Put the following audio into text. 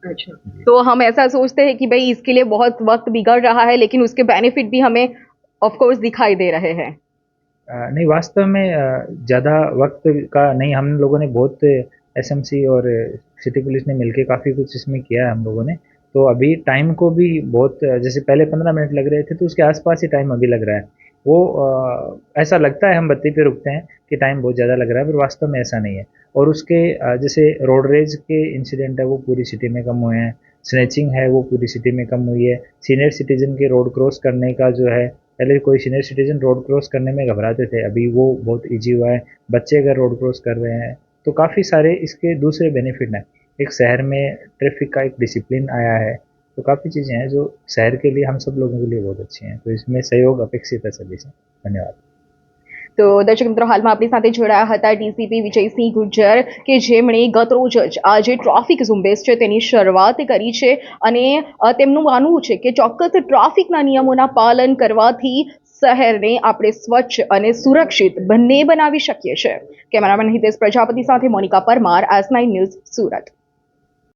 अच्छा, तो हम ऐसा सोचते हैं कि भाई इसके लिए बहुत वक्त बिगड़ रहा है, लेकिन उसके बेनिफिट भी हमें ऑफ कोर्स दिखाई दे रहे हैं। नहीं, वास्तव में ज़्यादा वक्त का नहीं, हम लोगों ने बहुत एसएमसी और सिटी पुलिस ने मिलके काफ़ी कुछ इसमें किया है हम लोगों ने। तो अभी टाइम को भी बहुत जैसे पहले 15 मिनट लग रहे थे तो उसके आसपास ही टाइम अभी लग रहा है। वो ऐसा लगता है हम बत्ती पे रुकते हैं कि टाइम बहुत ज़्यादा लग रहा है, पर वास्तव में ऐसा नहीं है। और उसके जैसे रोड रेज के इंसिडेंट है वो पूरी सिटी में कम हुए हैं, स्नैचिंग है वो पूरी सिटी में कम हुई है, सीनियर सिटीजन के रोड क्रॉस करने का जो है, पहले कोई सीनियर सिटीजन रोड क्रॉस करने में घबराते थे, अभी वो बहुत ईजी हुआ है। बच्चे अगर रोड क्रॉस कर रहे हैं तो काफ़ी सारे इसके दूसरे बेनिफिट हैं। एक शहर में ट्रैफिक का एक डिसिप्लिन आया है, तो काफ़ी चीज़ें हैं जो शहर के लिए, हम सब लोगों के लिए बहुत अच्छी हैं, तो इसमें सहयोग अपेक्षित है सभी से। धन्यवाद। તો દર્શક મિત્રો, હાલમાં આપણી સાથે જોડાયા હતા ડીસીપી વિજયસિંહ ગુજ્જર, કે જેમણે ગત રોજ જ આ જે ટ્રાફિક ઝુંબેશ છે તેની શરૂઆત કરી છે. અને તેમનું માનવું છે કે ચોક્કસ ટ્રાફિકના નિયમોના પાલન કરવાથી શહેરને આપણે સ્વચ્છ અને સુરક્ષિત બંને બનાવી શકીએ છીએ. કેમેરામેન હિતેશ પ્રજાપતિ સાથે Monica Parmar, S9 news, Surat.